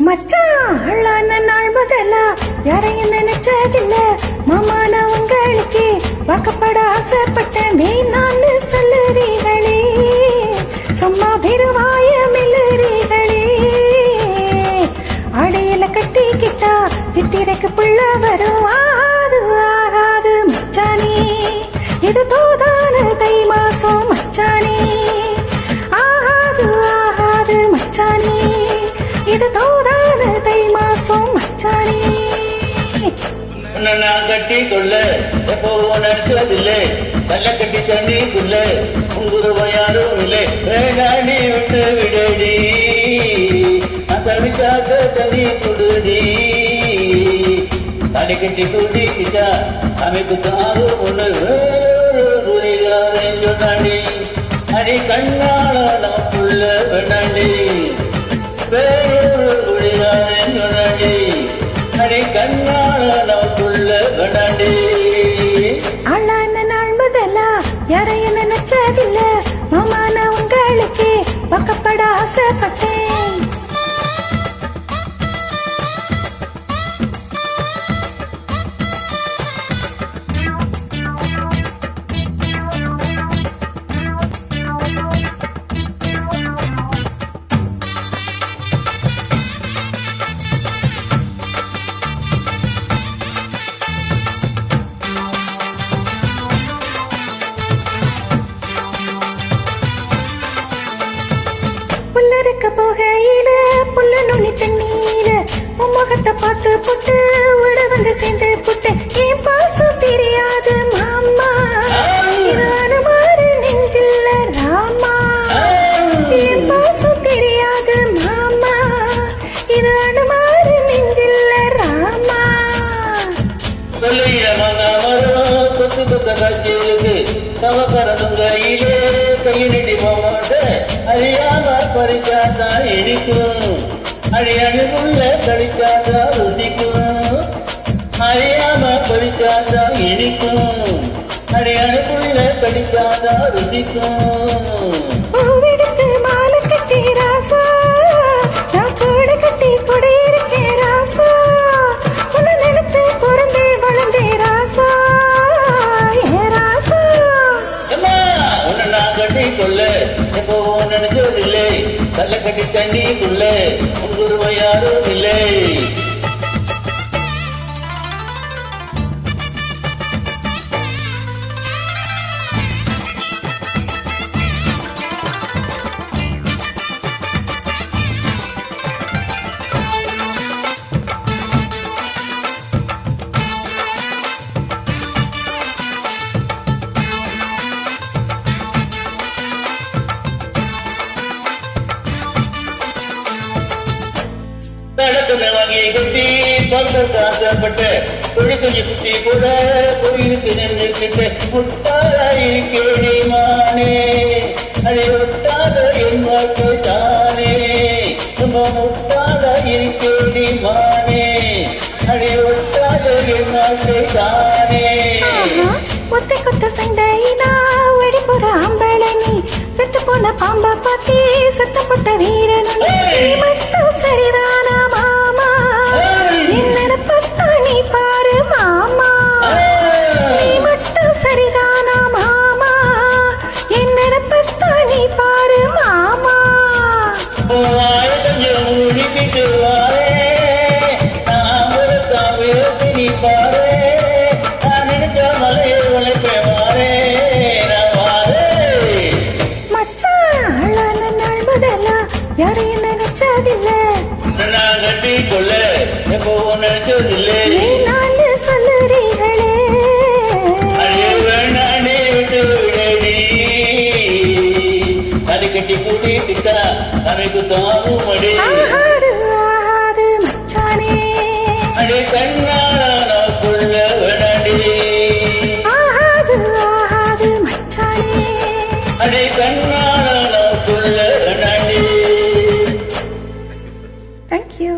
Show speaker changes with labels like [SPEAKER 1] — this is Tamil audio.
[SPEAKER 1] மச்சான் நாள் முதல்ல யாரையும் நினைச்சதில்ல மாமா, நான் உங்களுக்கு வாக்கப்பட ஆசைப்பட்டேன். வேணான்னு சொல்லுறீங்களே, சும்மா பெருவாய மில்லுறீங்களே. அடையில கட்டிக்கிட்டா சித்திரைக்கு புள்ள வரும். ஆகாது ஆகாது மச்சானே, இது தோதான தை மாசம் மச்சானே. ஆகாது ஆகாது மச்சானே, இது தோதான தை மாசம் மச்சானே.
[SPEAKER 2] நான் கட்டி கொள்ள எப்போ நினைச்சதில்லை, கல்ல கட்டி தண்ணிக்குள்ள உங்குருவ யாரும் இல்லை. வேணாடி விட்டு விடடி, நான் தவிக்காக தண்ணி குடுடி. தனி கட்டி குடிக்கிட்டா அமைப்பு தாகும் ஒன்று புரியாதேன்னு சொன்னாடி. அடி கண்ணால நமக்குள்ள வேணாண்டி, வேறொரு புரியாதேன்னு சொன்னாடி. அடி கண்ணால நமக்குள்ள வேணாண்டி.
[SPEAKER 1] அழான நாள் முதல்ல யாரையும் நினைச்சதில்ல மாமா, நான் உங்களுக்கு வாக்கப்பட ஆசைப்பட்டேன். புல்லறுக்க போகையில புல்ல நுனி தண்ணீர முகத்தை பார்த்து புட்டு விட வந்து சேர்ந்து புட்டு. என் பாசம் தெரியாது மாமா, இது அனுமாறு நெஞ்சில்ல ராமா. என் பாசம் தெரியாது மாமா, இது அனுமாறு நெஞ்சில்ல ராமா.
[SPEAKER 2] சொல்லையில மரம் கொத்து கொத்த காட்சிகளுக்கு தவக்கரதுங்கையிலே கையினடி போமாட்ட அறியாம பறிக்காதா இனிக்கும். அடியணுக்குள்ள கடிக்காதா ருசிக்கும். அறியாம பறிக்காதா இனிக்கும். அடியணுக்குள்ள கடிக்காதா ருசிக்கும்.
[SPEAKER 1] பூவெடுத்து மாலை கட்டி ராசா, நான் கூட கட்டி குடியிருக்கேன் ராசா. உன்னை நினைச்சு பிறந்தே வளர்ந்தே ராசா, ஏ ராசா.
[SPEAKER 2] அம்மா உன்னை நான் கட்டி கொள்ள எப்போ நினைச்சதில்லை, கல்ல கட்டி தண்ணிக்குள்ள உங்குருவ யாரும் இல்லை. நடக்குமே வாங்கி கட்டி பார்க்க ஆசைப்பட்ட கொழி கொஞ்சி குட்டி கூட கோயிலுக்கு நின்றுக்கிட்ட முட்டாளாய் கேடி மானே. அடி ஒட்டாத என் வாழ்க்கை தானே, ரொம்ப முட்டாளாய் கேடி மானே. அடி ஒட்டாத என் வாழ்க்கை தானே.
[SPEAKER 1] ஒத்தை கொத்த சண்டையினா வெடி போற ஆம்பளை நீ, செத்து போன பாம்ப பாத்தி சத்தப்பட்ட வீரன் மட்டும் சரிதானா மாமா? என்ன பத்தா நீ பாரு மாமா, நீ மட்டும் சரிதானா மாமா? என்ன பத்தா நீ பாரு மாமா.
[SPEAKER 2] கொஞ்சம் முடிக்கிட்டு வாரே, நான் ஒரு தாவிரத்து நீ பாரு. நான் நினைச்ச மலையை உழைப்பே வாரே, நான் வாரே.
[SPEAKER 1] மச்சான் அழான நாள் முதல்ல யாரையும் நினைச்சதில்ல,
[SPEAKER 2] நான் கட்டி கொள்ள எப்போ நினைச்சதில்லை.
[SPEAKER 1] நான் சொல்லுறீங்களே,
[SPEAKER 2] அடியே வேணாடி விட்டு விடடி. தனி கட்டி கூட்டிக்கிட்டா தனக்கு தாவும் அடி.
[SPEAKER 1] ஆகாது ஆகாது மச்சானே,
[SPEAKER 2] அடி கண்ணால நமக்குள்ள வேணாடி.
[SPEAKER 1] ஆகாது ஆகாது மச்சானே.
[SPEAKER 2] அடை கண்ணான புள்ள நானே.
[SPEAKER 1] தேங்க்யூ.